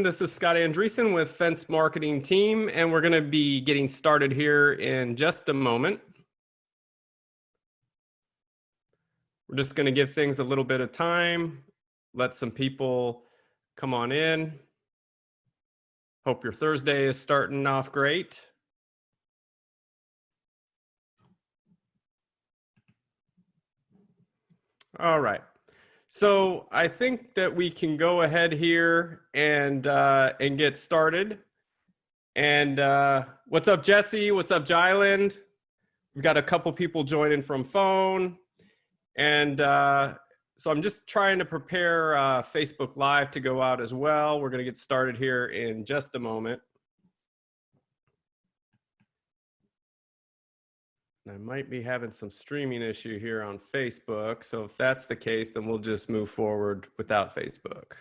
This is Scott Andreessen with Fence Marketing Team, and we're going to be getting started here in just a moment. We're just going to give things a little bit of time, let some people come on in. Hope your Thursday is starting off great. All right. So I think that we can go ahead here and get started. And what's up, Jesse? What's up, Jyland? We've got a couple people joining from phone. And so I'm just trying to prepare Facebook Live to go out as well. We're going to get started here in just a moment. I might be having some streaming issue here on Facebook. So if that's the case, then we'll just move forward without Facebook.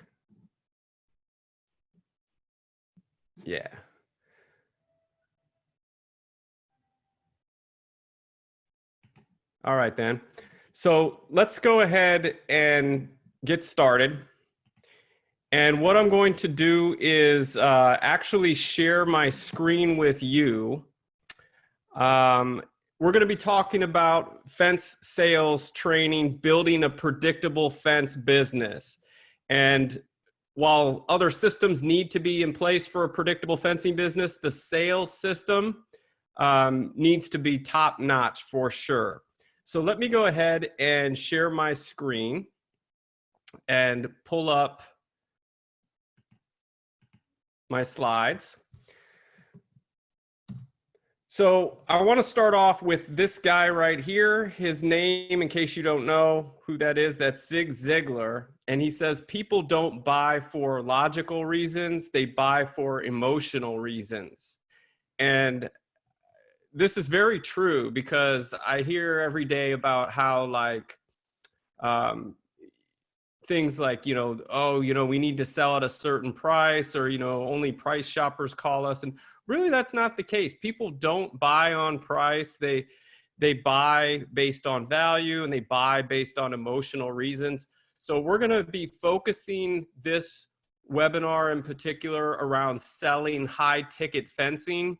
Yeah. All right, then. So let's go ahead and get started. And what I'm going to do is actually share my screen with you. We're going to be talking about fence sales training, building a predictable fence business. And while other systems need to be in place for a predictable fencing business, the sales system needs to be top-notch for sure. So let me go ahead and share my screen and pull up my slides. So I want to start off with this guy right here. His name, in case you don't know who that is, that's Zig Ziglar. And he says, people don't buy for logical reasons, they buy for emotional reasons. And this is very true because I hear every day about how things like, we need to sell at a certain price, or, only price shoppers call us. And really, that's not the case. People don't buy on price. They buy based on value, and they buy based on emotional reasons. So we're going to be focusing this webinar in particular around selling high ticket fencing,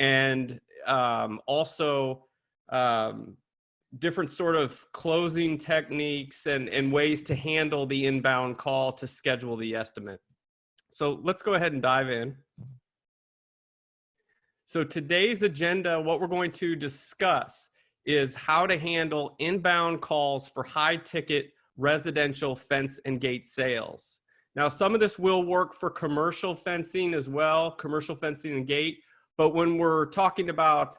and also different sort of closing techniques and ways to handle the inbound call to schedule the estimate. So let's go ahead and dive in. So today's agenda, what we're going to discuss is how to handle inbound calls for high ticket residential fence and gate sales. Now, some of this will work for commercial fencing as well, commercial fencing and gate. But when we're talking about,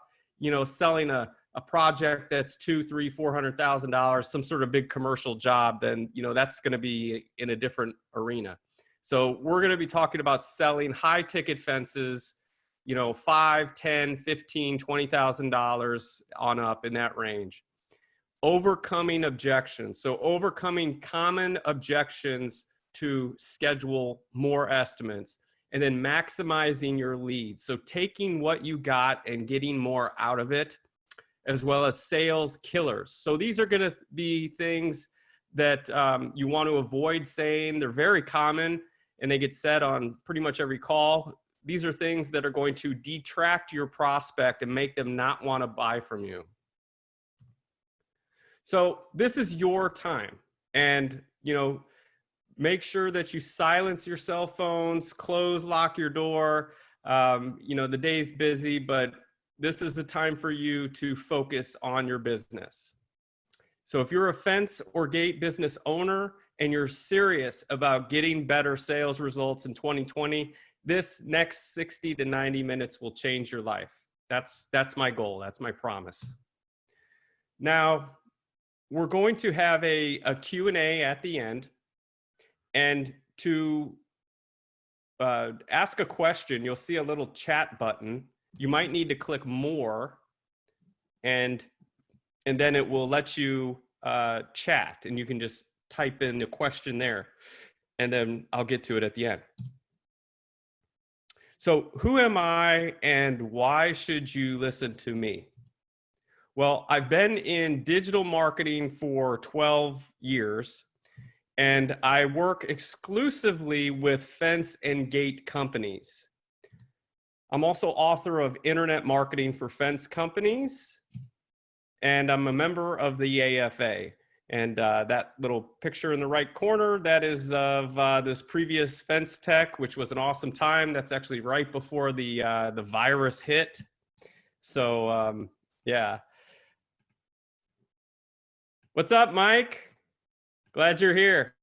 selling a project that's $200,000, $300,000, $400,000, some sort of big commercial job, then, that's going to be in a different arena. So we're going to be talking about selling high ticket fences, $5, $10, $15, $20,000 on up in that range. Overcoming objections. So overcoming common objections to schedule more estimates, and then maximizing your leads. So taking what you got and getting more out of it, as well as sales killers. So these are going to be things that you want to avoid saying. They're very common, and they get said on pretty much every call. These are things that are going to detract your prospect and make them not want to buy from you. So this is your time, and make sure that you silence your cell phones, lock your door. The day's busy, but this is a time for you to focus on your business. So if you're a fence or gate business owner and you're serious about getting better sales results in 2020, this next 60 to 90 minutes will change your life. That's my goal. That's my promise. Now, we're going to have a Q&A at the end. And to ask a question, you'll see a little chat button. You might need to click more, and then it will let you chat, and you can just type in the question there, and then I'll get to it at the end. So who am I, and why should you listen to me? Well, I've been in digital marketing for 12 years. and I work exclusively with fence and gate companies. I'm also author of Internet Marketing for Fence Companies, and I'm a member of the AFA. And that little picture in the right corner, that is of this previous fence tech, which was an awesome time. That's actually right before the virus hit. So yeah. What's up, Mike? Glad you're here.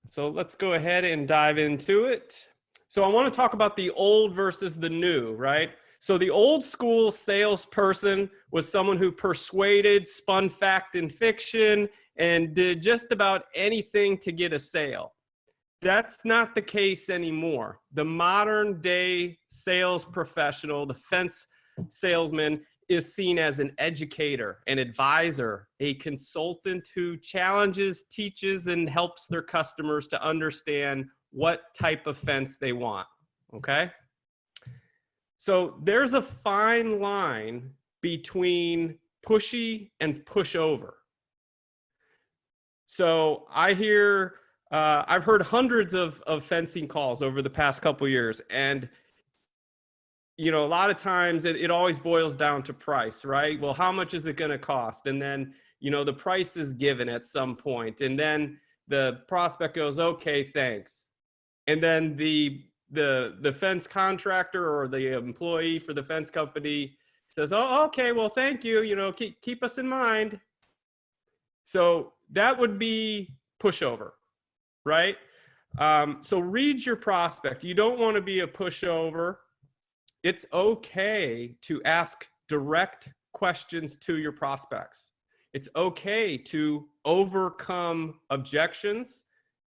So let's go ahead and dive into it. So I want to talk about the old versus the new, right? So the old school salesperson was someone who persuaded, spun fact and fiction, and did just about anything to get a sale. That's not the case anymore. The modern day sales professional, the fence salesman, is seen as an educator, an advisor, a consultant who challenges, teaches, and helps their customers to understand what type of fence they want, okay? So there's a fine line between pushy and pushover. So I've heard hundreds of fencing calls over the past couple of years, and you know, a lot of times it always boils down to price, right? Well, how much is it going to cost? And then, you know, the price is given at some point, and then the prospect goes, okay, thanks. And then the fence contractor or the employee for the fence company says, oh, okay, well, thank you, you know, keep us in mind. So that would be pushover, right? So read your prospect. You don't want to be a pushover. It's okay to ask direct questions to your prospects. It's okay to overcome objections,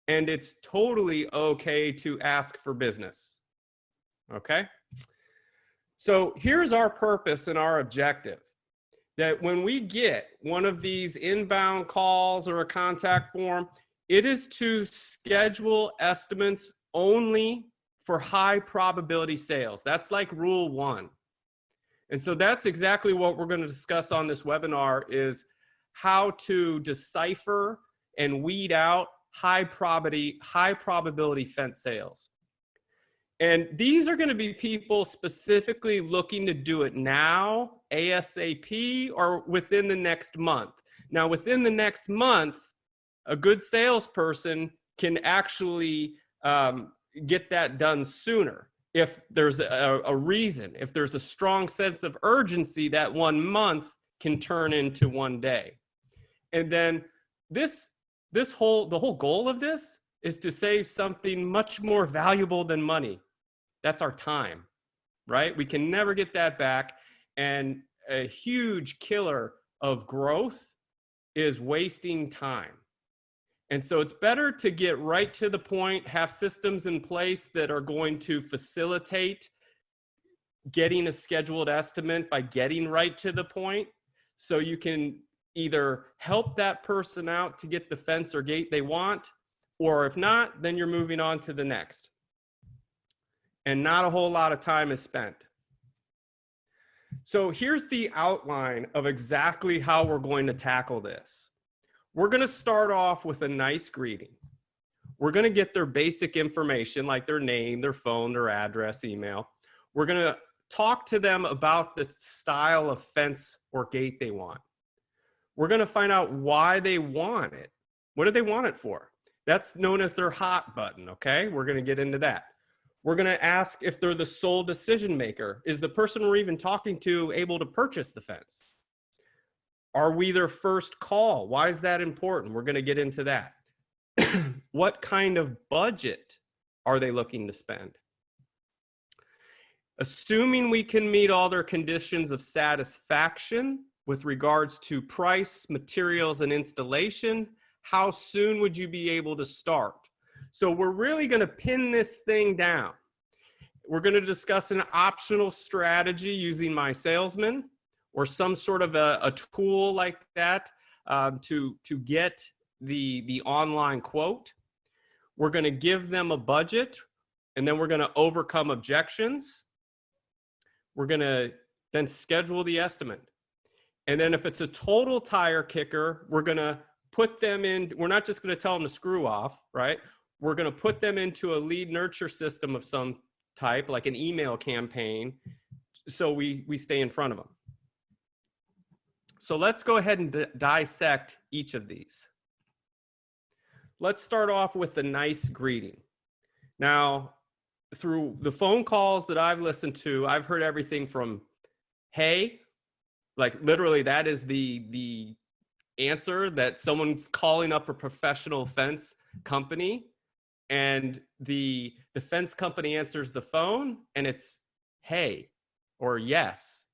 and it's totally okay to ask for business. Okay? So here's our purpose and our objective. That when we get one of these inbound calls or a contact form, it is to schedule estimates only for high probability sales. That's like rule 1. And so that's exactly what we're going to discuss on this webinar, is how to decipher and weed out high probability fence sales. And these are going to be people specifically looking to do it now, ASAP, or within the next month. Now, within the next month, a good salesperson can actually get that done sooner. If there's a reason, if there's a strong sense of urgency, that 1 month can turn into 1 day. And then the whole goal of this is to save something much more valuable than money. That's our time, right? We can never get that back. And a huge killer of growth is wasting time. And so it's better to get right to the point, have systems in place that are going to facilitate getting a scheduled estimate by getting right to the point, so you can either help that person out to get the fence or gate they want, or if not, then you're moving on to the next. And not a whole lot of time is spent. So here's the outline of exactly how we're going to tackle this. We're going to start off with a nice greeting. We're going to get their basic information, like their name, their phone, their address, email. We're going to talk to them about the style of fence or gate they want. We're going to find out why they want it. What do they want it for? That's known as their hot button, okay? We're going to get into that. We're going to ask if they're the sole decision maker. Is the person we're even talking to able to purchase the fence? Are we their first call? Why is that important? We're going to get into that. What kind of budget are they looking to spend? Assuming we can meet all their conditions of satisfaction with regards to price, materials, and installation, how soon would you be able to start? So we're really going to pin this thing down. We're going to discuss an optional strategy using My Salesman, or some sort of a tool like that to get the online quote. We're going to give them a budget, and then we're going to overcome objections. We're going to then schedule the estimate. And then if it's a total tire kicker, we're going to put them in, we're not just going to tell them to screw off, right? We're going to put them into a lead nurture system of some type, like an email campaign, so we stay in front of them. So let's go ahead and dissect each of these. Let's start off with the nice greeting. Now, through the phone calls that I've listened to, I've heard everything from, hey, like literally that is the answer that someone's calling up a professional fence company, and the fence company answers the phone and it's hey or yes.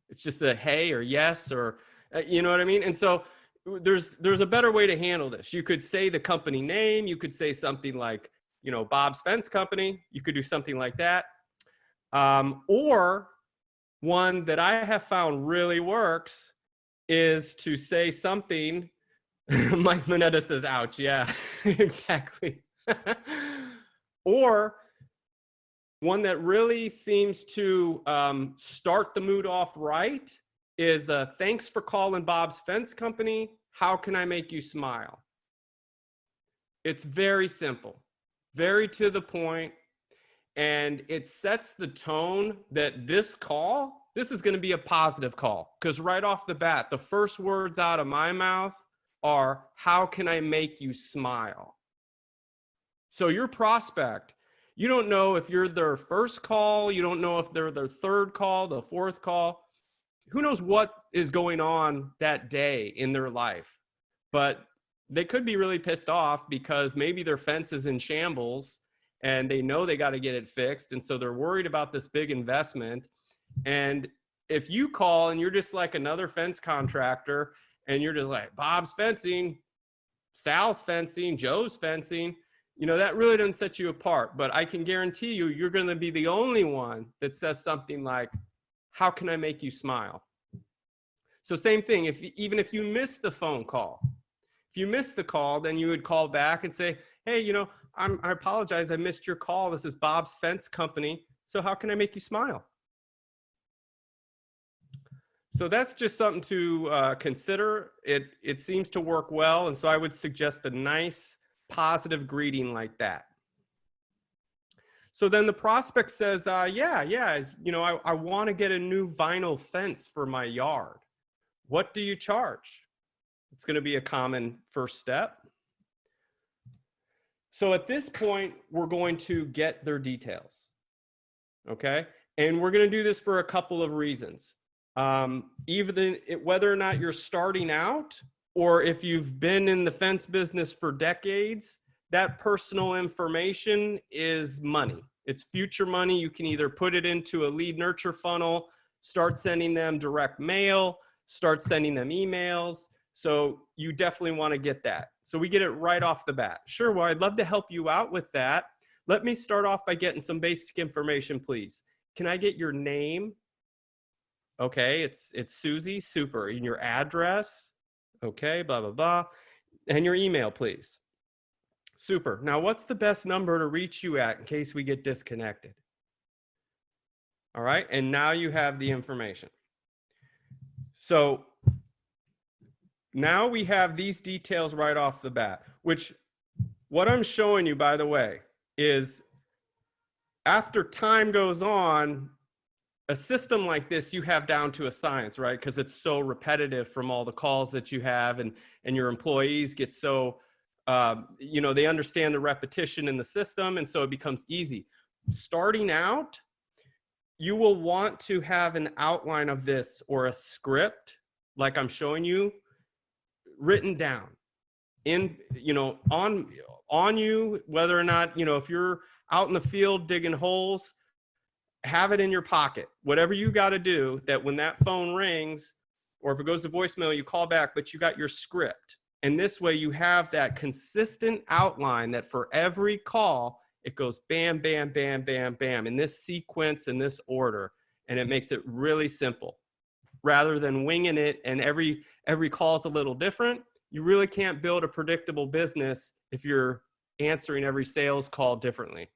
It's just a hey or yes, or you know what I mean? And so there's a better way to handle this. You could say the company name, you could say something like, you know, Bob's Fence Company. You could do something like that. Or one that I have found really works is to say something. Mike Mineta says, ouch. Yeah, exactly. Or one that really seems to start the mood off right is thanks for calling Bob's Fence Company. How can I make you smile? It's very simple, very to the point, and it sets the tone that this call, this is going to be a positive call, because right off the bat, the first words out of my mouth are, how can I make you smile? So your prospect, you don't know if you're their first call, you don't know if they're their third call, the fourth call. Who knows what is going on that day in their life? But they could be really pissed off because maybe their fence is in shambles and they know they got to get it fixed. And so they're worried about this big investment. And if you call and you're just like another fence contractor and you're just like, Bob's fencing, Sal's fencing, Joe's fencing, you know, that really doesn't set you apart. But I can guarantee you, you're going to be the only one that says something like, how can I make you smile? So same thing, even if you miss the phone call, if you missed the call, then you would call back and say, hey, you know, I apologize, I missed your call. This is Bob's Fence Company. So how can I make you smile? So that's just something to consider. It seems to work well. And so I would suggest a nice positive greeting like that. So then the prospect says, yeah, you know, I want to get a new vinyl fence for my yard. What do you charge? It's going to be a common first step. So at this point, we're going to get their details. Okay. And we're going to do this for a couple of reasons. Even whether or not you're starting out, or if you've been in the fence business for decades, that personal information is money. It's future money. You can either put it into a lead nurture funnel, start sending them direct mail, start sending them emails. So you definitely want to get that. So we get it right off the bat. Sure, well, I'd love to help you out with that. Let me start off by getting some basic information, please. Can I get your name? Okay, it's Susie, super. And your address? Okay, blah, blah, blah. And your email, please. Super. Now, what's the best number to reach you at in case we get disconnected? All right, and now you have the information. So now we have these details right off the bat, which what I'm showing you, by the way, is after time goes on, a system like this you have down to a science, right? Because it's so repetitive from all the calls that you have, and your employees get so, you know, they understand the repetition in the system, and so it becomes easy. Starting out, you will want to have an outline of this or a script, like I'm showing you, written down in, you know, on you, whether or not, you know, if you're out in the field digging holes, have it in your pocket, whatever you got to do, that when that phone rings or if it goes to voicemail, you call back, but you got your script. And this way you have that consistent outline that for every call, it goes bam, bam, bam, bam, bam, in this sequence, in this order. And it makes it really simple rather than winging it. And every call is a little different. You really can't build a predictable business if you're answering every sales call differently.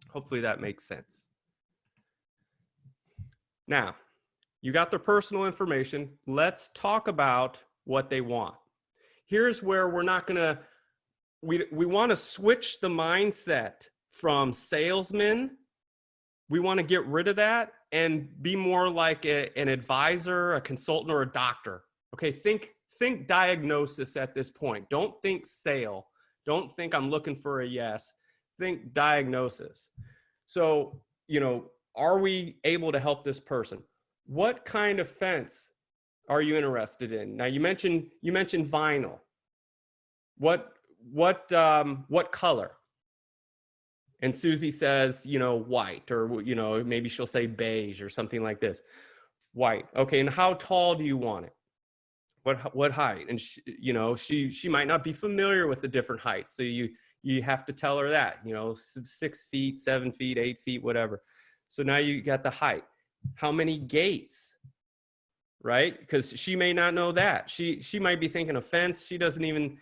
Hopefully that makes sense. Now, you got their personal information. Let's talk about what they want. here's where we're not gonna, we want to switch the mindset from salesman. We want to get rid of that and be more like an advisor, a consultant, or a doctor. Okay, think diagnosis at this point. Don't think sale. Don't think I'm looking for a yes. Think diagnosis. So, are we able to help this person? What kind of fence are you interested in? Now, you mentioned vinyl. What color? And Susie says, white, or, maybe she'll say beige or something like this. White. Okay. And how tall do you want it? What height? And she might not be familiar with the different heights. So you have to tell her that, 6 feet, 7 feet, 8 feet, whatever. So now you got the height. How many gates? Right? Because she may not know that. She might be thinking a fence. She doesn't even,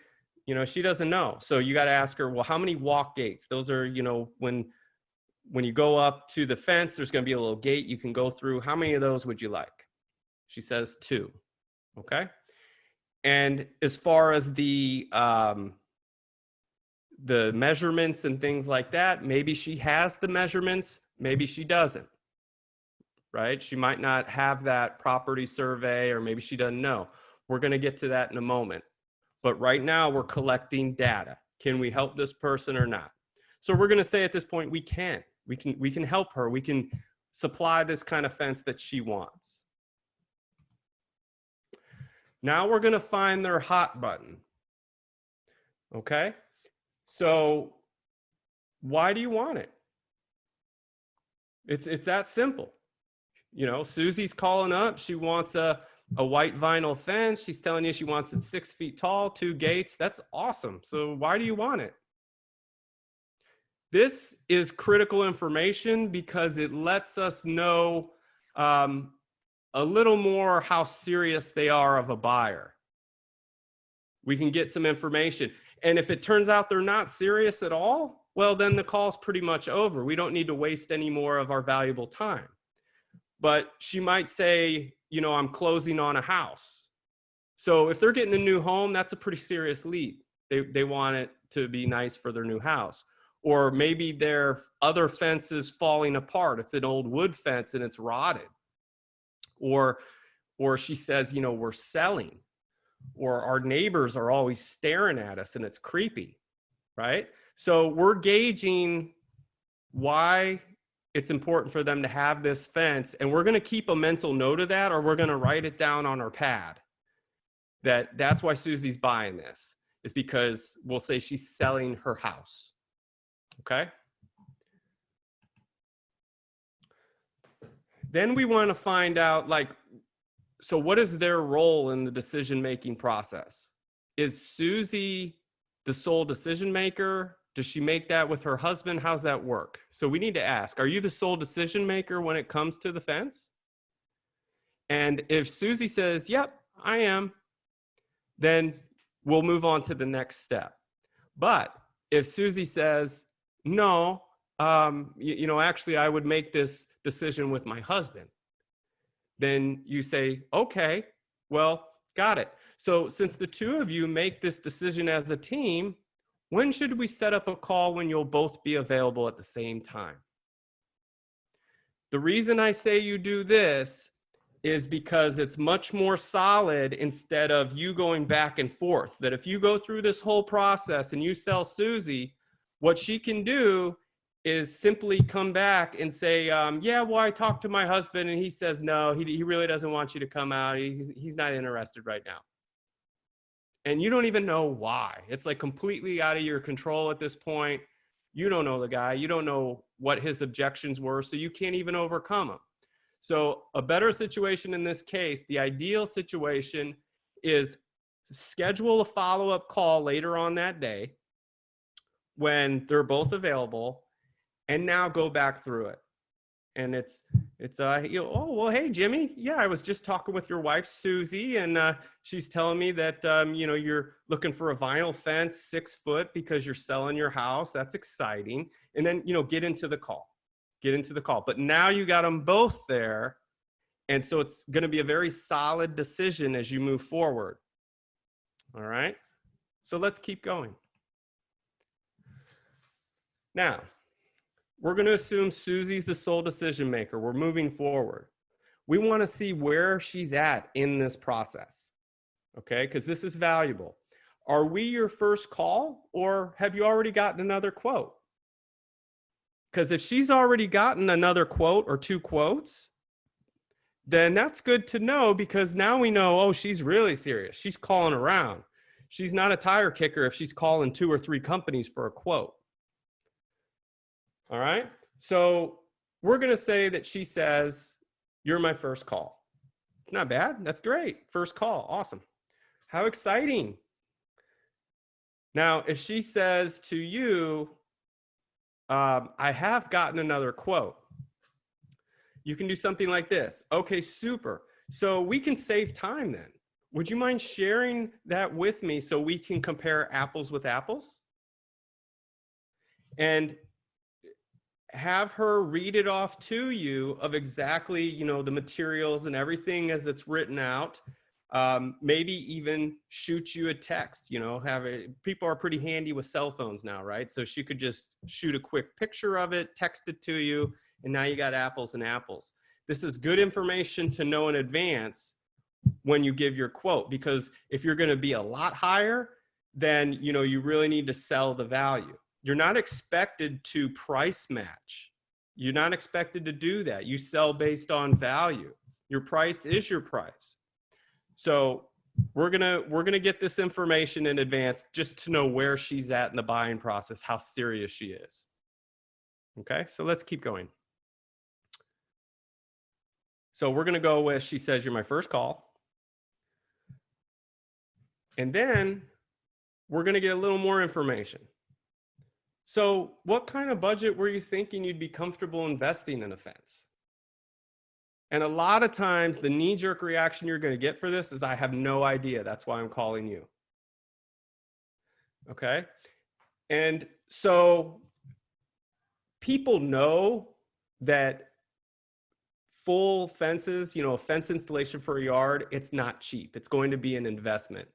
she doesn't know. So you got to ask her, well, how many walk gates? Those are, when you go up to the fence, there's going to be a little gate you can go through. How many of those would you like? She says 2. Okay. And as far as the measurements and things like that, maybe she has the measurements, maybe she doesn't. Right? She might not have that property survey, or maybe she doesn't know. We're going to get to that in a moment. But right now we're collecting data. Can we help this person or not? So we're going to say at this point, we can help her. We can supply this kind of fence that she wants. Now we're going to find their hot button. Okay? So why do you want it? It's that simple. Susie's calling up. She wants a white vinyl fence. She's telling you she wants it 6 feet tall, 2 gates. That's awesome. So why do you want it? This is critical information because it lets us know a little more how serious they are of a buyer. We can get some information. And if it turns out they're not serious at all, well, then the call's pretty much over. We don't need to waste any more of our valuable time. But she might say, I'm closing on a house. So if they're getting a new home, that's a pretty serious lead. They want it to be nice for their new house. Or maybe their other fence is falling apart. It's an old wood fence and it's rotted. Or she says, we're selling. Or our neighbors are always staring at us and it's creepy, right? So we're gauging why it's important for them to have this fence, and we're going to keep a mental note of that, or we're going to write it down on our pad. That's why Susie's buying this, is because we'll say she's selling her house. Okay? Then we want to find out, so what is their role in the decision-making process? Is Susie the sole decision maker? Does she make that with her husband? How's that work? So we need to ask, are you the sole decision maker when it comes to the fence? And if Susie says, yep, I am, then we'll move on to the next step. But if Susie says, no, actually I would make this decision with my husband, then you say, okay, well, got it. So since the two of you make this decision as a team, when should we set up a call when you'll both be available at the same time? The reason I say you do this is because it's much more solid instead of you going back and forth. That if you go through this whole process and you sell Susie, what she can do is simply come back and say, yeah, well, I talked to my husband and he says, no, he really doesn't want you to come out. He's not interested right now. And you don't even know why. It's completely out of your control at this point. You don't know the guy. You don't know what his objections were, so you can't even overcome them. So a better situation in this case, the ideal situation, is schedule a follow-up call later on that day when they're both available, and now go back through it. And it's oh, well, hey, Jimmy, yeah, I was just talking with your wife, Susie, and she's telling me that, you're looking for a vinyl fence 6 foot because you're selling your house. That's exciting. And then, get into the call. But now you got them both there. And so it's going to be a very solid decision as you move forward. All right. So let's keep going. Now, we're going to assume Susie's the sole decision maker. We're moving forward. We want to see where she's at in this process, okay? Because this is valuable. Are we your first call, or have you already gotten another quote? Because if she's already gotten another quote or two quotes, then that's good to know, because now we know, oh, she's really serious. She's calling around. She's not a tire kicker if she's calling 2 or 3 companies for a quote. All right. So we're going to say that she says, you're my first call. It's not bad. That's great. First call. Awesome. How exciting. Now, if she says to you, I have gotten another quote, you can do something like this. Okay, super. So we can save time then. Would you mind sharing that with me so we can compare apples with apples? And have her read it off to you of exactly, you know, the materials and everything as it's written out. Maybe even shoot you a text, you know, people are pretty handy with cell phones now, right? So she could just shoot a quick picture of it, text it to you, and now you got apples and apples. This is good information to know in advance when you give your quote, because if you're going to be a lot higher, then, you know, you really need to sell the value. You're not expected to price match. You're not expected to do that. You sell based on value. Your price is your price. So we're gonna get this information in advance just to know where she's at in the buying process, how serious she is. Okay, so let's keep going. So we're gonna go with, she says, you're my first call. And then we're gonna get a little more information. So what kind of budget were you thinking you'd be comfortable investing in a fence? And a lot of times the knee-jerk reaction you're going to get for this is, I have no idea. That's why I'm calling you. Okay. And so people know that full fences, you know, a fence installation for a yard, it's not cheap. It's going to be an investment.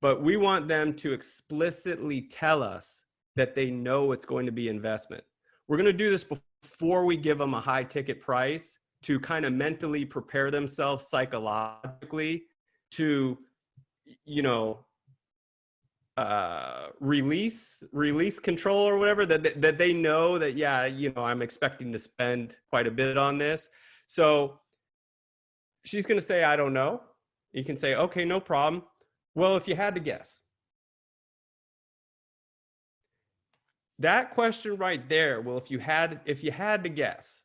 But we want them to explicitly tell us that they know it's going to be investment. We're going to do this before we give them a high ticket price, to kind of mentally prepare themselves psychologically to, you know, release control or whatever, that they know that, yeah, you know, I'm expecting to spend quite a bit on this. So she's going to say, I don't know. You can say, okay, no problem. Well, if you had to guess. That question right there, well, if you had to guess,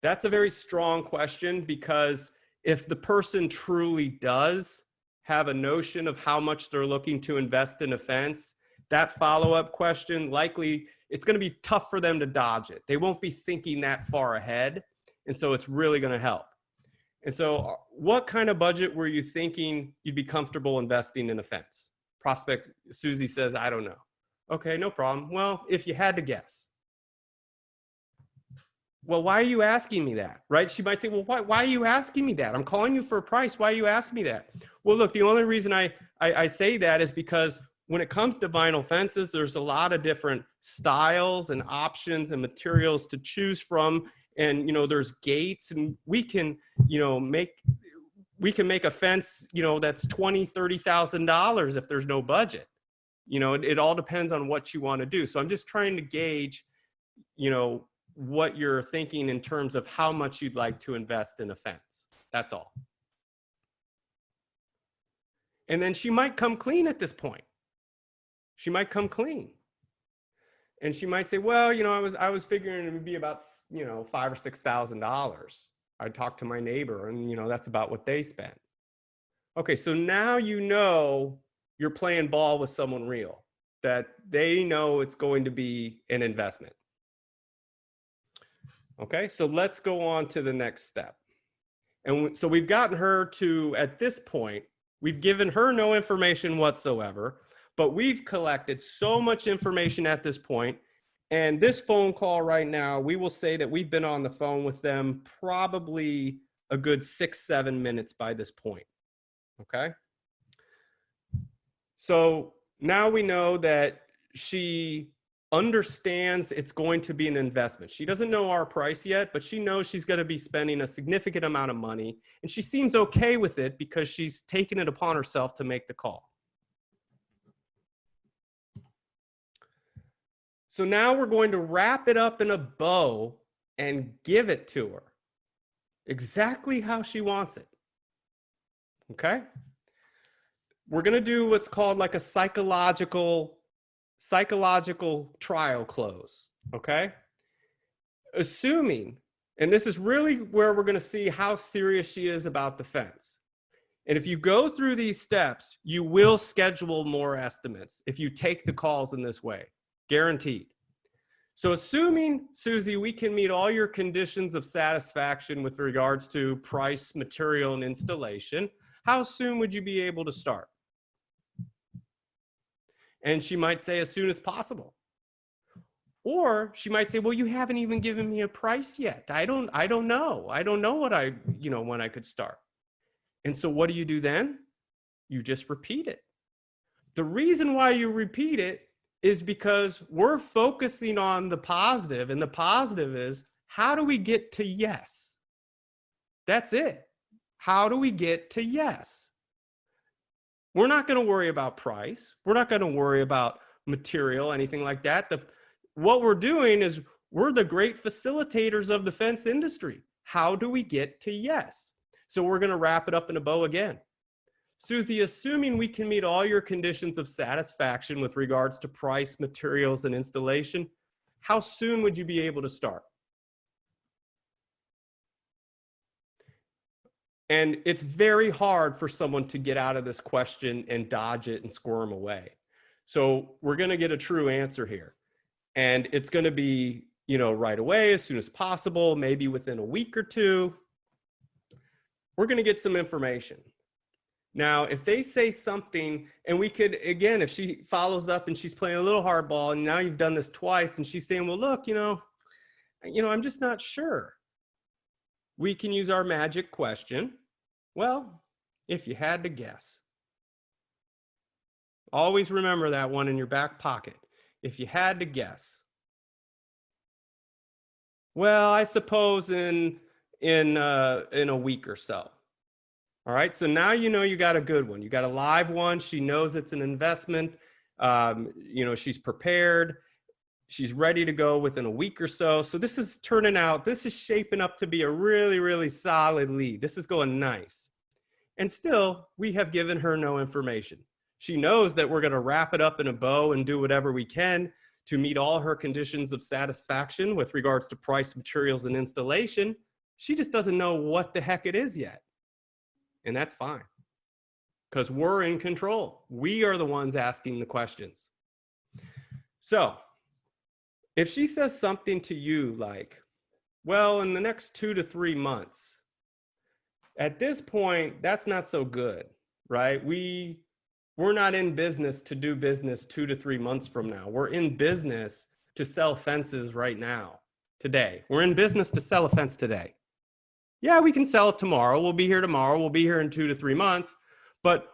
that's a very strong question, because if the person truly does have a notion of how much they're looking to invest in a fence, that follow-up question, likely it's going to be tough for them to dodge it. They won't be thinking that far ahead. And so it's really going to help. And so what kind of budget were you thinking you'd be comfortable investing in a fence? Prospect Susie says, I don't know. Okay, no problem. Well, if you had to guess. Well, why are you asking me that, right? She might say, well, why are you asking me that? I'm calling you for a price. Why are you asking me that? Well, look, the only reason I say that is because when it comes to vinyl fences, there's a lot of different styles and options and materials to choose from. And, you know, there's gates, and we can, you know, make a fence, you know, that's $20,000, $30,000 if there's no budget. You know, it all depends on what you want to do. So I'm just trying to gauge, you know, what you're thinking in terms of how much you'd like to invest in a fence. That's all. And then she might come clean at this point. She might come clean. And she might say, well, you know, I was figuring it would be about, you know, $5,000 or $6,000. I talked to my neighbor, and, you know, that's about what they spent. Okay, so now you know you're playing ball with someone real, that they know it's going to be an investment. Okay, so let's go on to the next step. And so we've gotten her to, at this point, we've given her no information whatsoever, but we've collected so much information at this point. And this phone call right now, we will say that we've been on the phone with them probably a good 6-7 minutes by this point. Okay. So Now we know that she understands it's going to be an investment. She doesn't know our price yet, but she knows she's going to be spending a significant amount of money, and she seems okay with it because she's taken it upon herself to make the call. So now we're going to wrap it up in a bow and give it to her exactly how she wants it. Okay? We're going to do what's called like a psychological trial close. Okay? Assuming, and this is really where we're going to see how serious she is about the fence. And if you go through these steps, you will schedule more estimates if you take the calls in this way. Guaranteed. So assuming, Susie, we can meet all your conditions of satisfaction with regards to price, material, and installation, how soon would you be able to start? And she might say as soon as possible. Or she might say, well, you haven't even given me a price yet. I don't know. I don't know what when I could start. And so what do you do then? You just repeat it. The reason why you repeat it is because we're focusing on the positive, and the positive is, how do we get to yes? That's it. How do we get to yes? We're not going to worry about price. We're not going to worry about material, anything like that. What we're doing is we're the great facilitators of the fence industry. How do we get to yes? So we're going to wrap it up in a bow again. Susie, assuming we can meet all your conditions of satisfaction with regards to price, materials, and installation, how soon would you be able to start? And it's very hard for someone to get out of this question and dodge it and squirm away. So we're going to get a true answer here. And it's going to be, right away, as soon as possible, maybe within a week or two. We're going to get some information. Now, if they say something, and we could, again, if she follows up and she's playing a little hardball, and now you've done this twice, and she's saying, well, look, I'm just not sure. We can use our magic question. Well, if you had to guess. Always remember that one in your back pocket. If you had to guess. Well, I suppose in a week or so. All right, so now you got a good one. You got a live one. She knows it's an investment. She's prepared. She's ready to go within a week or so. So this is shaping up to be a really, really solid lead. This is going nice. And still, we have given her no information. She knows that we're going to wrap it up in a bow and do whatever we can to meet all her conditions of satisfaction with regards to price, materials, and installation. She just doesn't know what the heck it is yet. And that's fine, because we're in control. We are the ones asking the questions. So if she says something to you like, well, in the next 2 to 3 months, at this point, that's not so good, right? We're not in business to do business 2 to 3 months from now. We're in business to sell fences right now, today. We're in business to sell a fence today. Yeah, we can sell it tomorrow. We'll be here tomorrow. We'll be here in 2 to 3 months. But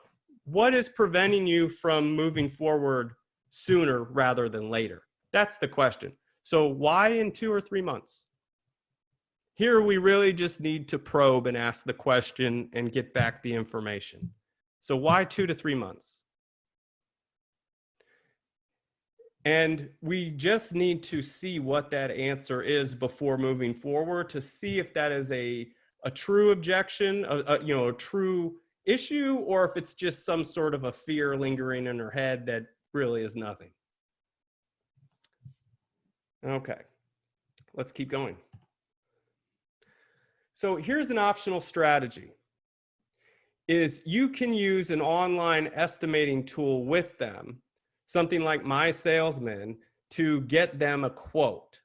what is preventing you from moving forward sooner rather than later? That's the question. So why in 2 or 3 months? Here, we really just need to probe and ask the question and get back the information. So why 2 to 3 months? And we just need to see what that answer is before moving forward to see if that is a true objection, a true issue, or if it's just some sort of a fear lingering in her head that really is nothing. Okay, let's keep going. So here's an optional strategy. Is you can use an online estimating tool with them, something like My Salesman, to get them a quote.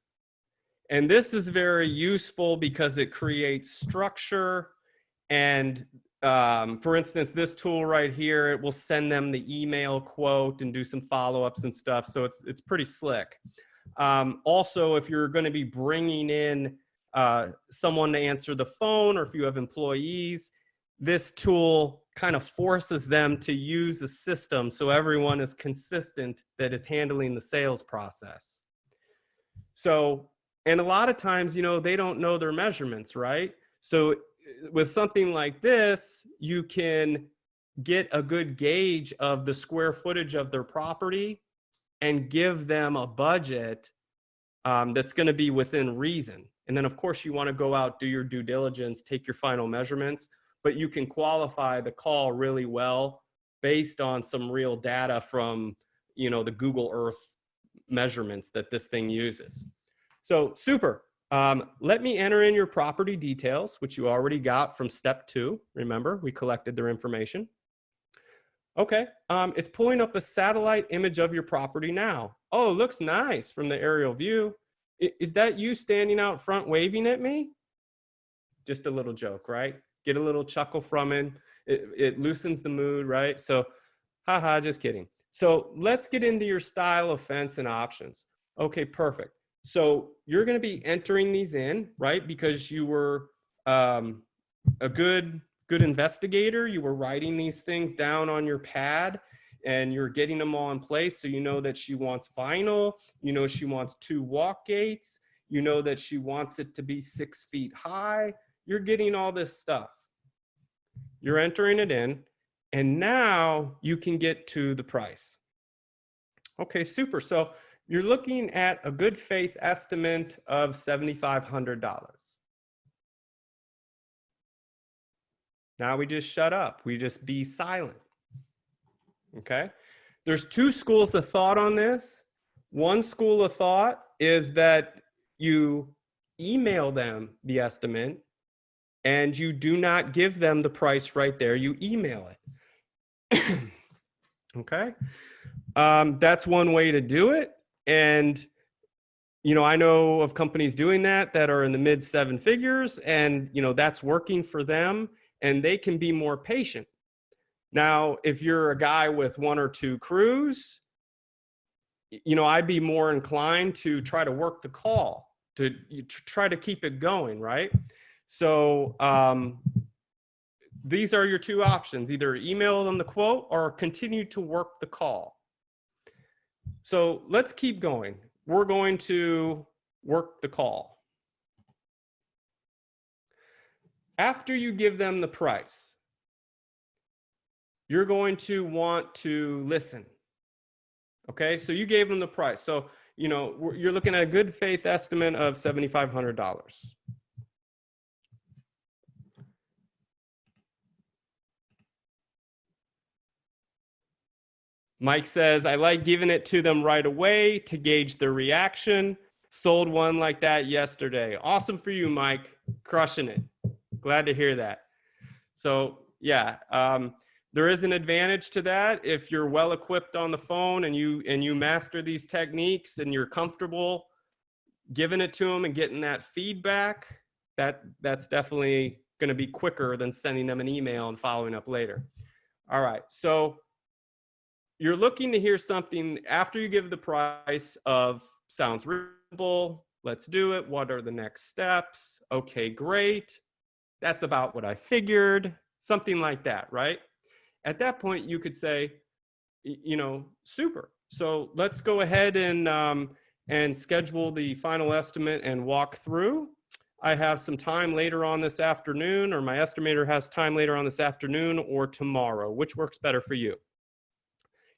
And this is very useful because it creates structure. And for instance, this tool right here, it will send them the email quote and do some follow-ups and stuff. So it's pretty slick. Also, if you're going to be bringing in someone to answer the phone, or if you have employees, this tool kind of forces them to use a system so everyone is consistent that is handling the sales process. So, and a lot of times, you know, they don't know their measurements, right? So with something like this, you can get a good gauge of the square footage of their property and give them a budget that's going to be within reason. And then, of course, you want to go out, do your due diligence, take your final measurements, but you can qualify the call really well based on some real data from, you know, the Google Earth measurements that this thing uses. So super. Let me enter in your property details, which you already got from step 2. Remember, we collected their information. Okay, it's pulling up a satellite image of your property now. Oh, it looks nice from the aerial view. Is that you standing out front waving at me? Just a little joke, right? Get a little chuckle from it. It loosens the mood, right? So, haha, just kidding. So let's get into your style of fence and options. Okay, perfect. So you're going to be entering these in, right? Because you were a good investigator. You were writing these things down on your pad and you're getting them all in place. So you know that she wants vinyl, you know she wants 2 walk gates, you know that she wants it to be 6 feet high. You're getting all this stuff. You're entering it in, and now you can get to the price. Okay, super. So you're looking at a good faith estimate of $7,500. Now we just shut up. We just be silent. Okay? There's 2 schools of thought on this. One school of thought is that you email them the estimate and you do not give them the price right there. You email it. Okay? That's one way to do it. And, you know, I know of companies doing that are in the mid 7 figures, and, you know, that's working for them and they can be more patient. Now, if you're a guy with 1 or 2 crews, you know, I'd be more inclined to try to work the call, to try to keep it going, right? So these are your 2 options: either email them the quote or continue to work the call. So let's keep going. We're going to work the call. After you give them the price, you're going to want to listen. Okay, so you gave them the price. So, you know, you're looking at a good faith estimate of $7,500. Mike says, I like giving it to them right away to gauge their reaction. Sold one like that yesterday. Awesome for you, Mike. Crushing it. Glad to hear that. So yeah, there is an advantage to that. If you're well equipped on the phone and you master these techniques and you're comfortable giving it to them and getting that feedback, that's definitely going to be quicker than sending them an email and following up later. All right, so you're looking to hear something after you give the price of sounds reasonable, let's do it, what are the next steps, okay, great, that's about what I figured, something like that, right? At that point, you could say, you know, super. So let's go ahead and schedule the final estimate and walk through. I have some time later on this afternoon, or my estimator has time later on this afternoon or tomorrow. Which works better for you?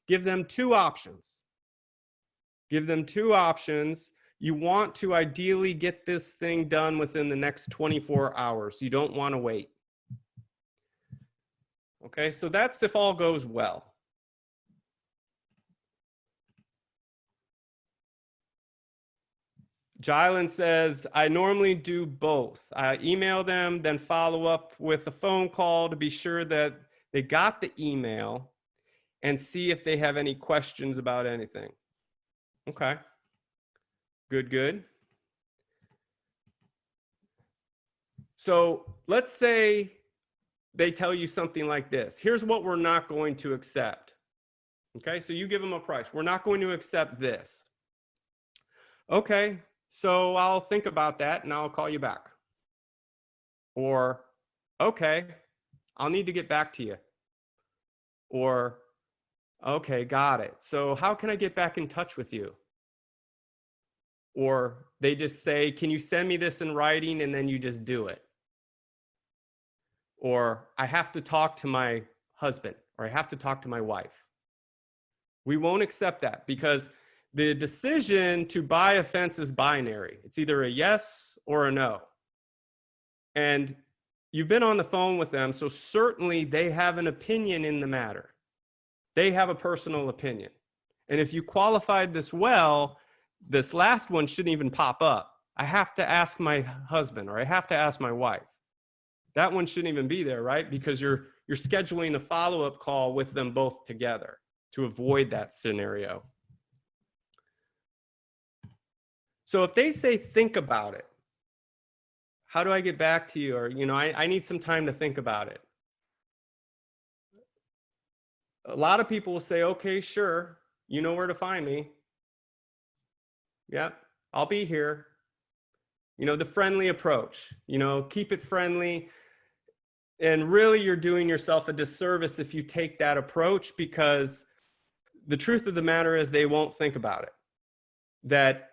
Give them 2 options. Give them 2 options. You want to ideally get this thing done within the next 24 hours. You don't want to wait. Okay, so that's if all goes well. Jylan says, I normally do both. I email them, then follow up with a phone call to be sure that they got the email and see if they have any questions about anything. Okay, good, good. So let's say they tell you something like this. Here's what we're not going to accept. Okay, so you give them a price. We're not going to accept this. Okay, so I'll think about that and I'll call you back. Or, okay, I'll need to get back to you. Or, okay, got it. So how can I get back in touch with you? Or they just say, can you send me this in writing? And then you just do it. Or I have to talk to my husband, or I have to talk to my wife. We won't accept that because the decision to buy a fence is binary. It's either a yes or a no. And you've been on the phone with them, so certainly they have an opinion in the matter. They have a personal opinion. And if you qualified this well, this last one shouldn't even pop up. I have to ask my husband, or I have to ask my wife. That one shouldn't even be there, right? Because you're scheduling a follow-up call with them both together to avoid that scenario. So if they say, think about it, how do I get back to you? Or, I need some time to think about it. A lot of people will say, okay, sure. You know where to find me. Yep, I'll be here. The friendly approach, keep it friendly. And really, you're doing yourself a disservice if you take that approach, because the truth of the matter is they won't think about it. That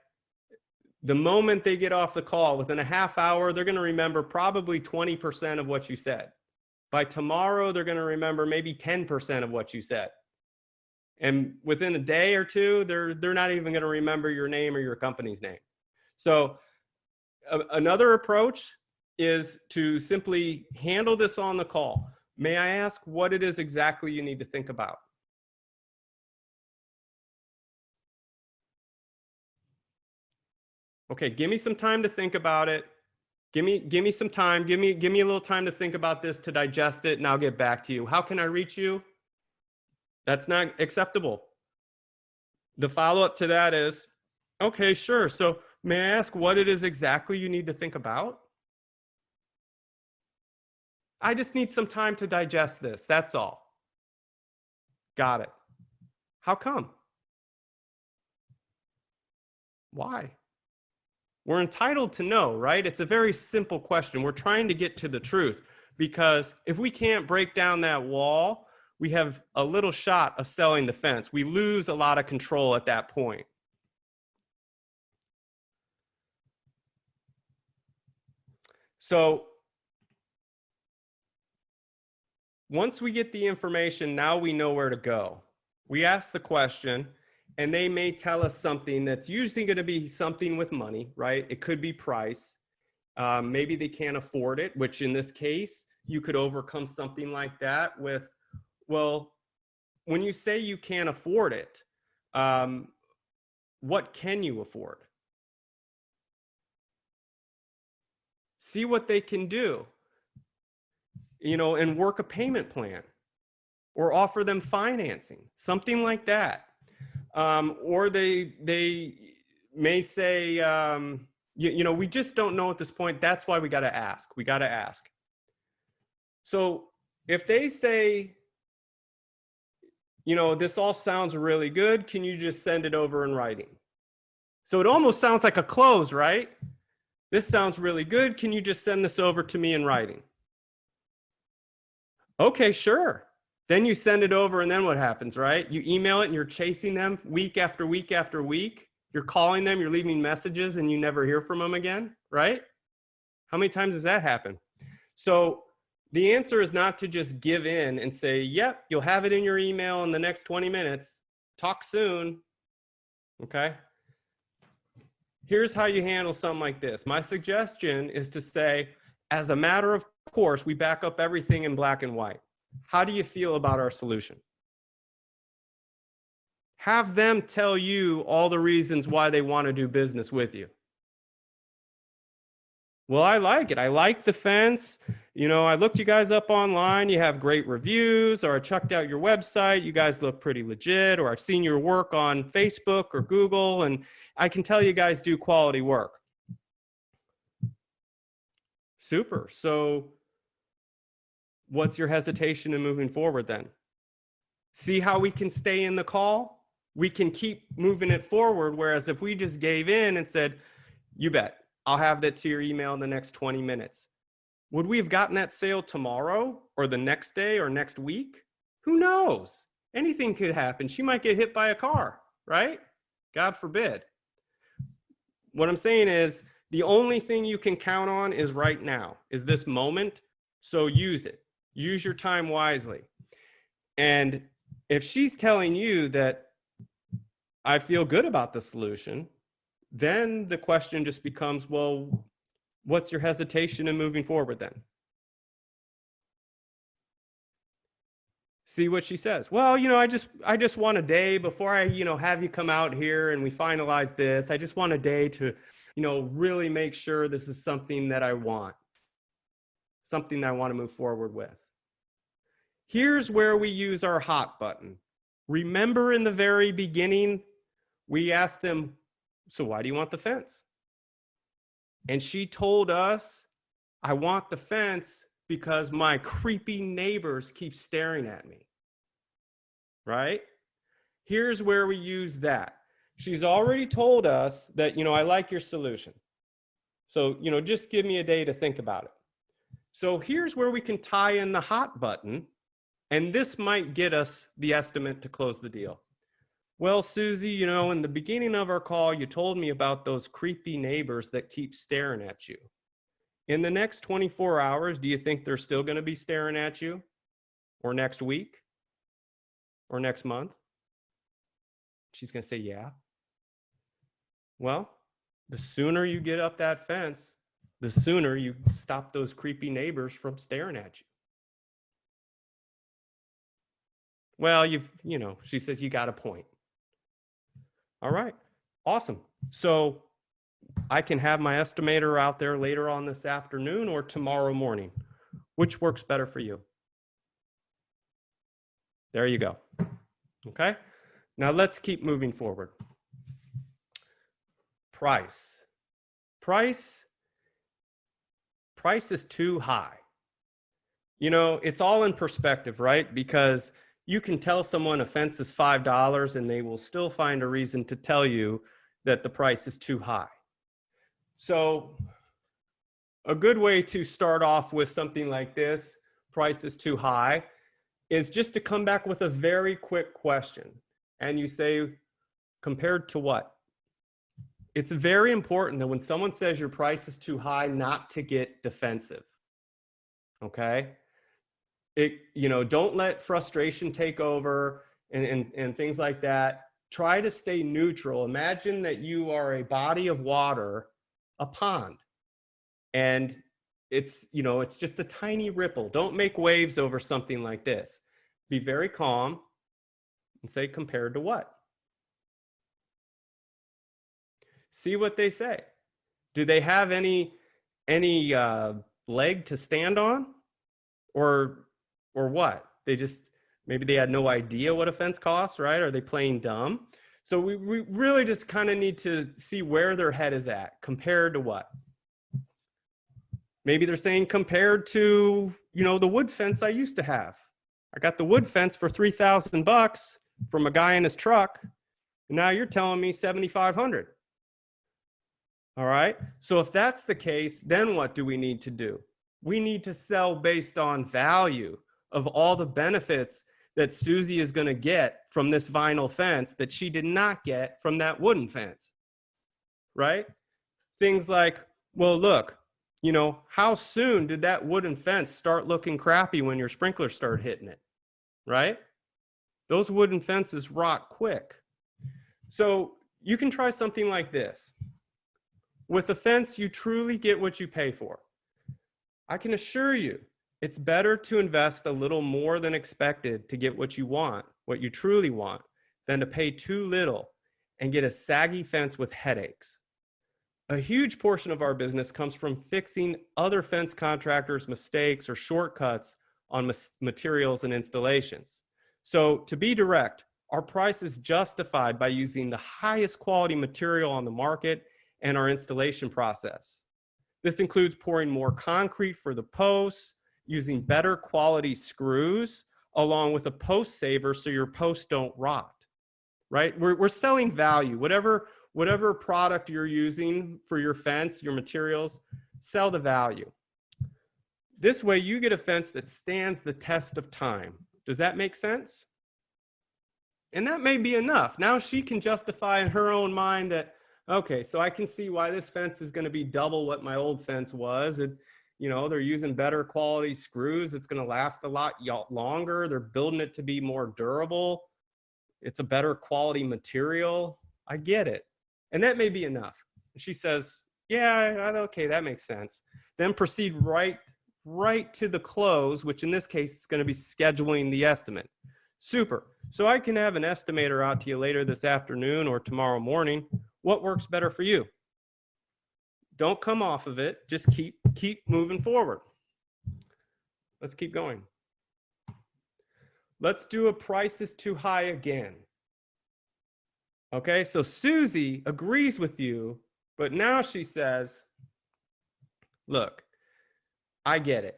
the moment they get off the call, within a half hour, they're going to remember probably 20% of what you said. By tomorrow, they're going to remember maybe 10% of what you said. And within a day or two, they're not even going to remember your name or your company's name. So another approach is to simply handle this on the call. May I ask what it is exactly you need to think about? Okay, give me some time to think about it. Give me some time. Give me a little time to think about this, to digest it, and I'll get back to you. How can I reach you? That's not acceptable. The follow-up to that is, okay, sure. So may I ask what it is exactly you need to think about? I just need some time to digest this. That's all. Got it. How come? Why? We're entitled to know, right? It's a very simple question. We're trying to get to the truth, because if we can't break down that wall, we have a little shot of selling the fence. We lose a lot of control at that point. So once we get the information, now we know where to go. We ask the question, and they may tell us something that's usually going to be something with money, right? It could be price. Maybe they can't afford it, which in this case, you could overcome something like that with, well, when you say you can't afford it, what can you afford? See what they can do, and work a payment plan, or offer them financing, something like that. Or they may say, we just don't know at this point. That's why we got to ask. We got to ask. So if they say, this all sounds really good, can you just send it over in writing? So it almost sounds like a close, right? This sounds really good. Can you just send this over to me in writing? Okay, sure. Then you send it over, and then what happens, right? You email it, and you're chasing them week after week after week. You're calling them, you're leaving messages, and you never hear from them again, right? How many times does that happen? So the answer is not to just give in and say, yep, you'll have it in your email in the next 20 minutes. Talk soon, okay? Here's how you handle something like this. My suggestion is to say, as a matter of course, we back up everything in black and white. How do you feel about our solution? Have them tell you all the reasons why they want to do business with you. Well, I like it. I like the fence. I looked you guys up online. You have great reviews, or I checked out your website. You guys look pretty legit, or I've seen your work on Facebook or Google, and I can tell you guys do quality work. Super. So what's your hesitation in moving forward then? See how we can stay in the call? We can keep moving it forward. Whereas if we just gave in and said, you bet, I'll have that to your email in the next 20 minutes. Would we have gotten that sale tomorrow, or the next day, or next week? Who knows? Anything could happen. She might get hit by a car, right? God forbid. What I'm saying is the only thing you can count on is right now, is this moment. So use it. Use your time wisely. And if she's telling you that I feel good about the solution, then the question just becomes, well, what's your hesitation in moving forward then? See what she says. Well, I just want a day before I, have you come out here and we finalize this. I just want a day to, really make sure this is something that I want, something that I want to move forward with. Here's where we use our hot button. Remember in the very beginning, we asked them, so why do you want the fence? And she told us, I want the fence because my creepy neighbors keep staring at me, right? Here's where we use that. She's already told us that, I like your solution. So, just give me a day to think about it. So here's where we can tie in the hot button, and this might get us the estimate to close the deal. Well, Susie, in the beginning of our call, you told me about those creepy neighbors that keep staring at you. In the next 24 hours, do you think they're still going to be staring at you? Or next week? Or next month? She's going to say, yeah. Well, the sooner you get up that fence, the sooner you stop those creepy neighbors from staring at you. Well, she says, you got a point. All right, awesome. So I can have my estimator out there later on this afternoon or tomorrow morning. Which works better for you? There you go. Okay, now let's keep moving forward. Price is too high. It's all in perspective, right? Because you can tell someone a fence is $5 and they will still find a reason to tell you that the price is too high. So a good way to start off with something like this, price is too high, is just to come back with a very quick question. And you say, compared to what? It's very important that when someone says your price is too high, not to get defensive. Okay? Don't let frustration take over and things like that. Try to stay neutral. Imagine that you are a body of water, a pond, and it's just a tiny ripple. Don't make waves over something like this. Be very calm and say, compared to what? See what they say. Do they have any leg to stand on, or what? Maybe they had no idea what a fence costs, right? Are they playing dumb? So we really just kind of need to see where their head is at. Compared to what? Maybe they're saying compared to, the wood fence I used to have. I got the wood fence for $3,000 from a guy in his truck. And now you're telling me $7,500. All right. So if that's the case, then what do we need to do? We need to sell based on value of all the benefits that Susie is going to get from this vinyl fence that she did not get from that wooden fence, right? Things like, well, look, how soon did that wooden fence start looking crappy when your sprinklers started hitting it, right? Those wooden fences rot quick. So you can try something like this. With a fence, you truly get what you pay for. I can assure you, it's better to invest a little more than expected to get what you want, what you truly want, than to pay too little and get a saggy fence with headaches. A huge portion of our business comes from fixing other fence contractors' mistakes or shortcuts on materials and installations. So to be direct, our price is justified by using the highest quality material on the market and our installation process. This includes pouring more concrete for the posts, using better quality screws, along with a post saver so your posts don't rot, right? We're selling value. Whatever product you're using for your fence, your materials, sell the value. This way you get a fence that stands the test of time. Does that make sense? And that may be enough. Now she can justify in her own mind that, okay, so I can see why this fence is going to be double what my old fence was. They're using better quality screws. It's going to last a lot longer. They're building it to be more durable. It's a better quality material. I get it. And that may be enough. She says, yeah, okay, that makes sense. Then proceed right to the close, which in this case is going to be scheduling the estimate. Super. So I can have an estimator out to you later this afternoon or tomorrow morning. What works better for you? Don't come off of it. Just keep moving forward. Let's keep going. Let's do a price is too high again. Okay, so Susie agrees with you, but now she says, look, I get it.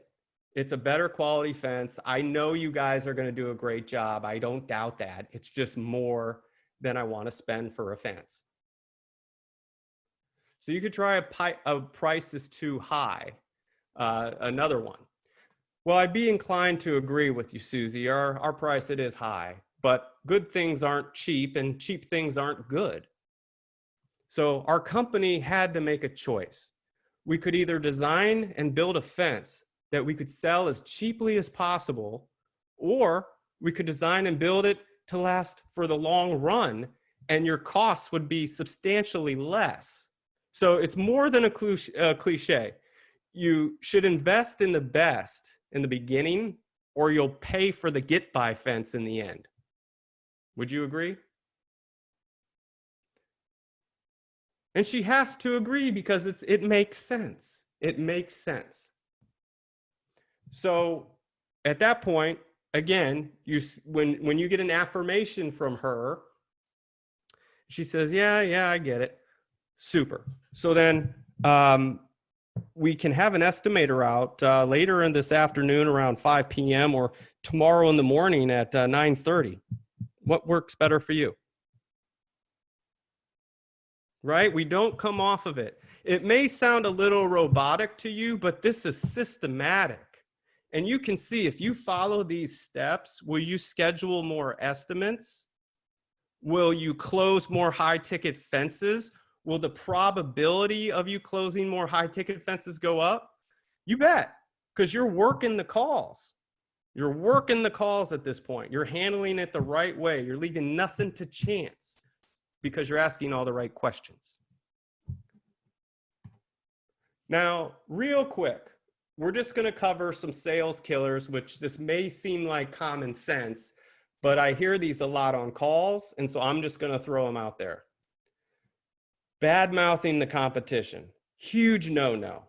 It's a better quality fence. I know you guys are going to do a great job. I don't doubt that. It's just more than I want to spend for a fence. So you could try a price is too high. Another one. Well, I'd be inclined to agree with you, Susie. Our price, it is high, but good things aren't cheap and cheap things aren't good. So our company had to make a choice. We could either design and build a fence that we could sell as cheaply as possible, or we could design and build it to last for the long run, and your costs would be substantially less. So it's more than a cliche. You should invest in the best in the beginning, or you'll pay for the get-by fence in the end. Would you agree? And she has to agree because it makes sense. It makes sense. So at that point, again, when you get an affirmation from her, she says, yeah, I get it. Super. So then we can have an estimator out later in this afternoon around 5 p.m. or tomorrow in the morning at 9:30. What works better for you? Right? We don't come off of it. It may sound a little robotic to you, but this is systematic. And you can see if you follow these steps, will you schedule more estimates? Will you close more high-ticket fences? Will the probability of you closing more high-ticket fences go up? You bet, because you're working the calls. You're working the calls at this point. You're handling it the right way. You're leaving nothing to chance because you're asking all the right questions. Now, real quick, we're just going to cover some sales killers, which this may seem like common sense, but I hear these a lot on calls, and so I'm just going to throw them out there. Bad-mouthing the competition, huge no-no.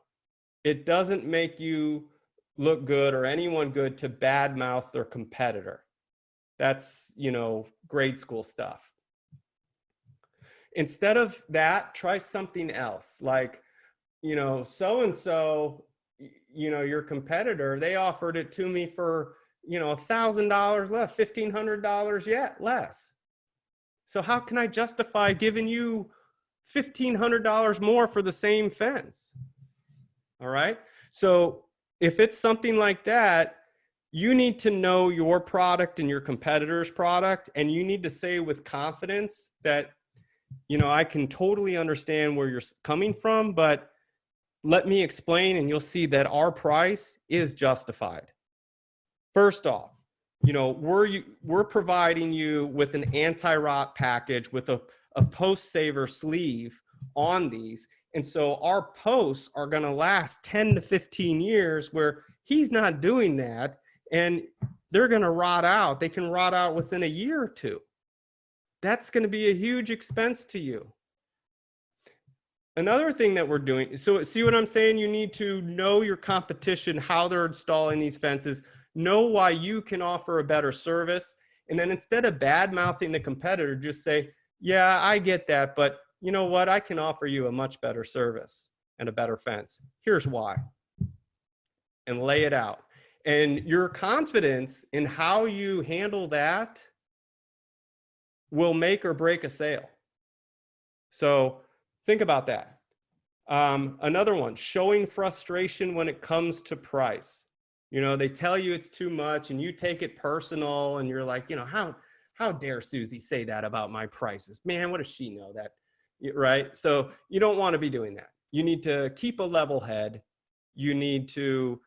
It doesn't make you look good or anyone good to bad-mouth their competitor. That's, grade school stuff. Instead of that, try something else. Like, so-and-so, your competitor, they offered it to me for, $1,000 less, $1,500 yet less. So how can I justify giving you $1,500 more for the same fence? All right. So if it's something like that, you need to know your product and your competitor's product, and you need to say with confidence that, I can totally understand where you're coming from, but let me explain, and you'll see that our price is justified. First off, we're providing you with an anti-rot package with a post saver sleeve on these. And so our posts are going to last 10 to 15 years, where he's not doing that, and they're going to rot out. They can rot out within a year or two. That's going to be a huge expense to you. Another thing that we're doing, so see what I'm saying? You need to know your competition, how they're installing these fences, know why you can offer a better service. And then instead of bad-mouthing the competitor, just say, yeah, I get that, but you know what? I can offer you a much better service and a better fence. Here's why. And lay it out. And your confidence in how you handle that will make or break a sale. So think about that. Another one, showing frustration when it comes to price. You know, they tell you it's too much and you take it personal and you're like, you know, how dare Susie say that about my prices? Man, what does she know that, right? So you don't want to be doing that. You need to keep a level head. You need to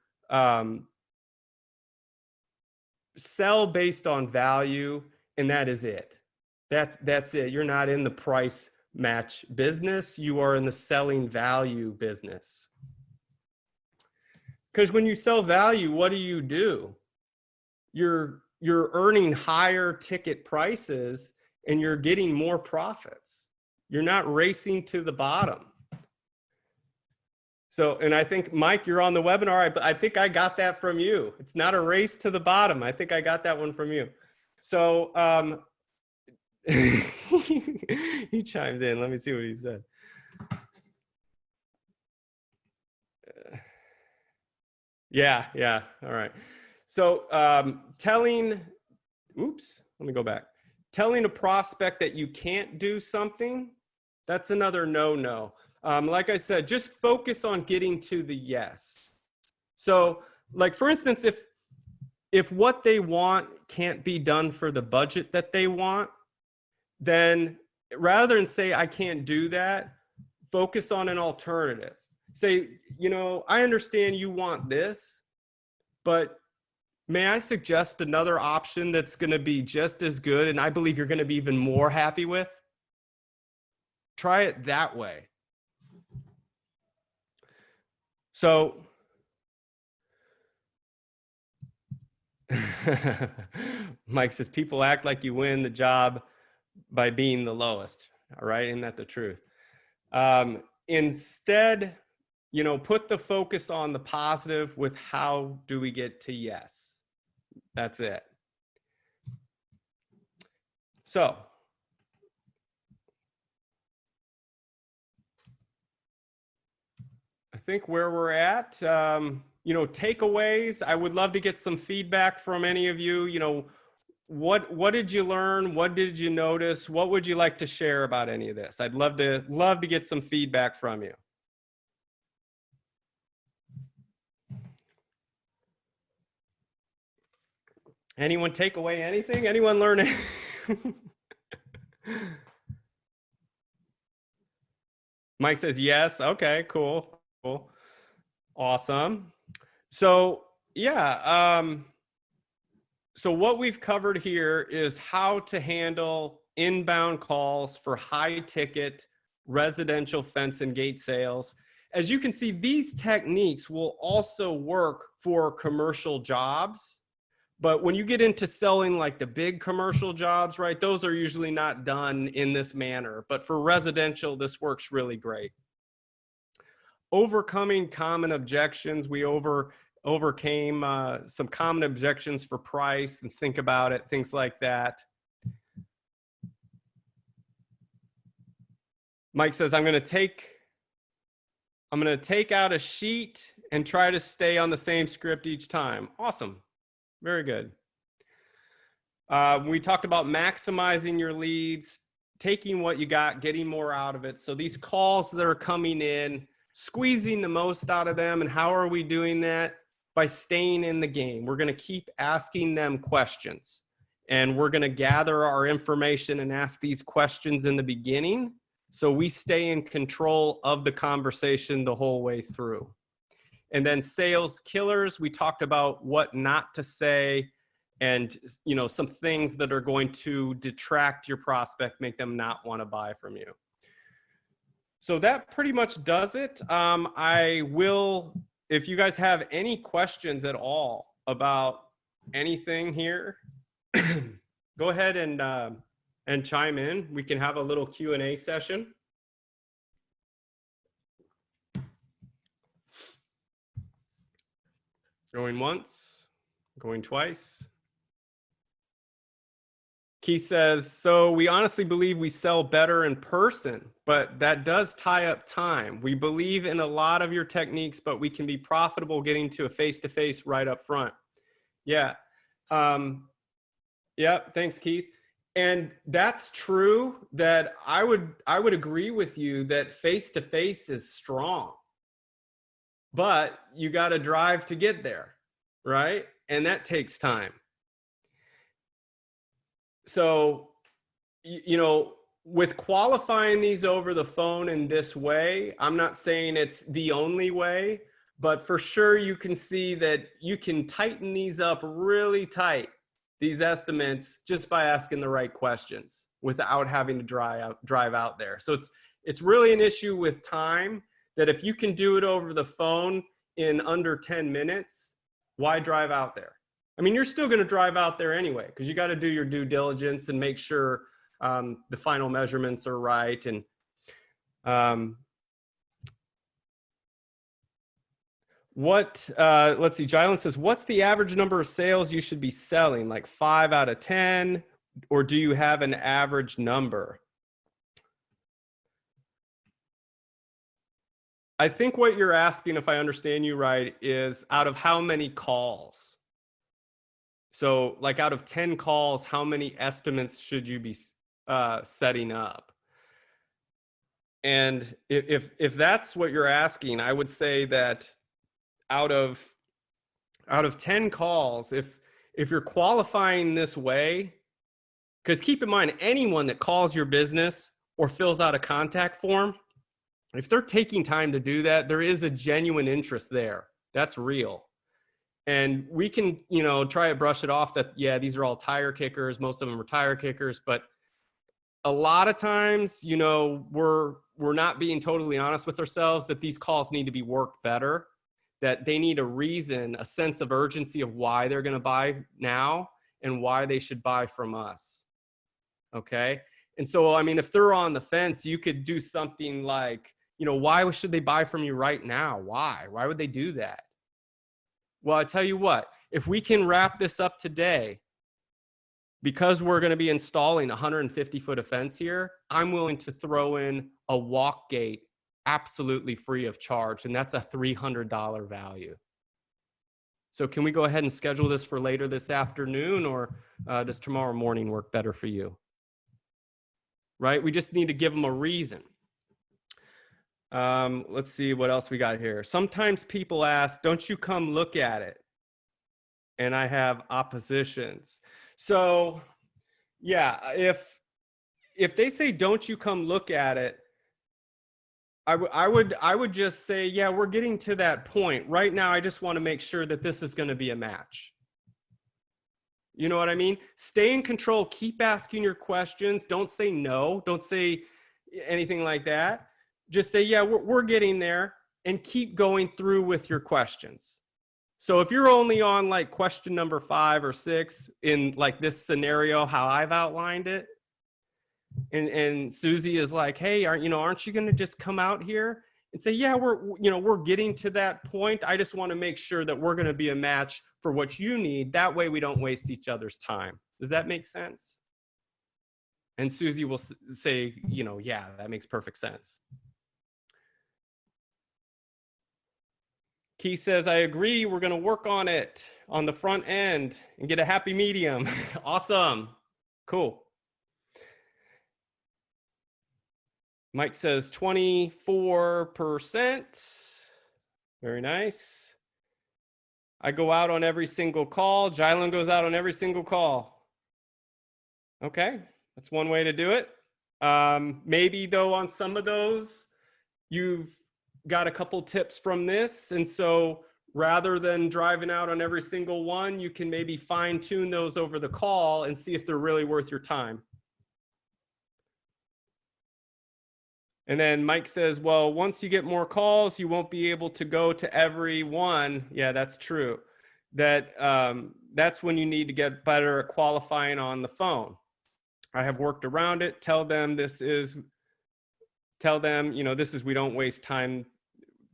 sell based on value, and that is it. That's it. You're not in the price match business. You are in the selling value business. Because when you sell value, what do? You're earning higher ticket prices and you're getting more profits. You're not racing to the bottom. So, and I think, Mike, you're on the webinar. I think I got that from you. It's not a race to the bottom. I think I got that one from you. So he chimed in. Let me see what he said. Yeah. All right. So let me go back. Telling a prospect that you can't do something, that's another no. Like I said, just focus on getting to the yes. So like, for instance, if what they want can't be done for the budget that they want, then rather than say, I can't do that, focus on an alternative. Say, you know, I understand you want this, but may I suggest another option that's going to be just as good and I believe you're going to be even more happy with? Try it that way. So Mike says, people act like you win the job by being the lowest. All right. Isn't that the truth? Instead, you know, put the focus on the positive with how do we get to yes? That's it. So I think where we're at, you know, takeaways, I would love to get some feedback from any of you. You know, what did you learn? What did you notice? What would you like to share about any of this? I'd love to get some feedback from you. Anyone take away anything? Anyone learn anything? Mike says yes. Okay, cool. Awesome. So yeah, so what we've covered here is how to handle inbound calls for high ticket residential fence and gate sales. As you can see, these techniques will also work for commercial jobs. But when you get into selling like the big commercial jobs, right, those are usually not done in this manner. But for residential, this works really great. Overcoming common objections. We overcame some common objections for price and think about it, things like that. Mike says, I'm going to take out a sheet and try to stay on the same script each time. Awesome. Very good. We talked about maximizing your leads, taking what you got, getting more out of it. So these calls that are coming in, squeezing the most out of them. And how are we doing that? By staying in the game. We're going to keep asking them questions, and we're going to gather our information and ask these questions in the beginning, so we stay in control of the conversation the whole way through. And then sales killers, we talked about what not to say and, you know, some things that are going to detract your prospect, make them not want to buy from you. So that pretty much does it. I will, if you guys have any questions at all about anything here, go ahead and chime in. We can have a little Q&A session. Going once, going twice. Keith says, so we honestly believe we sell better in person, but that does tie up time. We believe in a lot of your techniques, but we can be profitable getting to a face-to-face right up front. Yeah. Yeah. Thanks, Keith. And that's true that I would agree with you that face-to-face is strong, but you got to drive to get there, right? And that takes time. So, you know, with qualifying these over the phone in this way, I'm not saying it's the only way, but for sure you can see that you can tighten these up really tight, these estimates, just by asking the right questions without having to drive out there. So it's really an issue with time, that if you can do it over the phone in under 10 minutes, why drive out there? I mean, you're still going to drive out there anyway, because you got to do your due diligence and make sure the final measurements are right. And let's see, Jylan says, what's the average number of sales you should be selling? Like 5 out of 10, or do you have an average number? I think what you're asking, if I understand you right, is out of how many calls? So like out of 10 calls, how many estimates should you be setting up? And if that's what you're asking, I would say that out of 10 calls, if you're qualifying this way, because keep in mind, anyone that calls your business or fills out a contact form, if they're taking time to do that, there is a genuine interest there. That's real. And we can, you know, try to brush it off that, yeah, these are all tire kickers. Most of them are tire kickers, but a lot of times, you know, we're not being totally honest with ourselves that these calls need to be worked better, that they need a reason, a sense of urgency of why they're going to buy now and why they should buy from us. Okay. And so, I mean, if they're on the fence, you could do something like, you know, why should they buy from you right now? Why would they do that? Well, I tell you what, if we can wrap this up today, because we're going to be installing a 150-foot of fence here, I'm willing to throw in a walk gate absolutely free of charge, and that's a $300 value. So can we go ahead and schedule this for later this afternoon, or does tomorrow morning work better for you? Right? We just need to give them a reason. Let's see what else we got here. Sometimes people ask, don't you come look at it? And I have oppositions. So yeah, if they say, don't you come look at it, I would just say, yeah, we're getting to that point. Right now, I just want to make sure that this is going to be a match. You know what I mean? Stay in control. Keep asking your questions. Don't say no. Don't say anything like that. Just say, yeah, we're getting there, and keep going through with your questions. So if you're only on like question number 5 or 6 in like this scenario, how I've outlined it, and Susie is like, hey, aren't you going to just come out here and say, yeah, we're getting to that point. I just want to make sure that we're going to be a match for what you need. That way we don't waste each other's time. Does that make sense? And Susie will say, you know, yeah, that makes perfect sense. Key says, I agree. We're going to work on it on the front end and get a happy medium. Awesome. Cool. Mike says 24%. Very nice. I go out on every single call. Jylan goes out on every single call. Okay. That's one way to do it. Maybe though on some of those, you've got a couple tips from this. And so rather than driving out on every single one, you can maybe fine tune those over the call and see if they're really worth your time. And then Mike says, well, once you get more calls, you won't be able to go to every one. Yeah, that's true. That's when you need to get better at qualifying on the phone. I have worked around it. Tell them, this is, we don't waste time.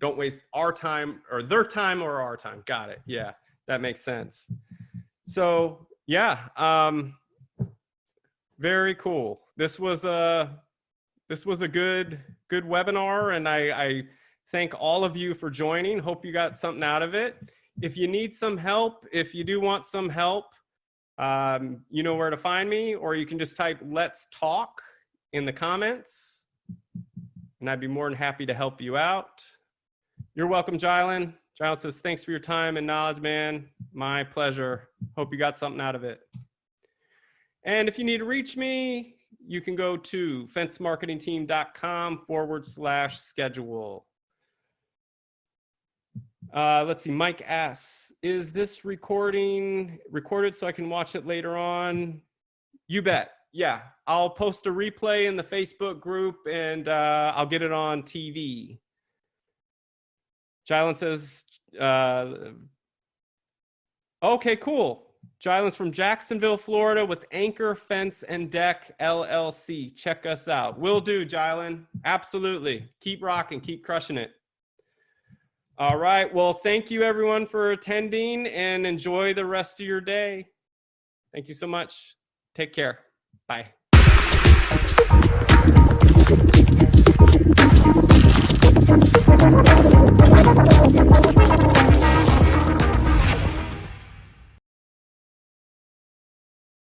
Don't waste our time or their time or our time. Got it. Yeah, that makes sense. So yeah, very cool. This was a good webinar, and I thank all of you for joining. Hope you got something out of it. If you need some help, if you do want some help, you know where to find me, or you can just type "Let's Talk" in the comments, and I'd be more than happy to help you out. You're welcome, Jylan. Jylan says, thanks for your time and knowledge, man. My pleasure. Hope you got something out of it. And if you need to reach me, you can go to fencemarketingteam.com/schedule. Let's see, Mike asks, is this recorded so I can watch it later on? You bet. Yeah, I'll post a replay in the Facebook group and I'll get it on TV. Jylan says, okay, cool. Jylan's from Jacksonville, Florida with Anchor Fence and Deck LLC. Check us out. Will do, Jylan. Absolutely. Keep rocking. Keep crushing it. All right. Well, thank you everyone for attending and enjoy the rest of your day. Thank you so much. Take care. Bye.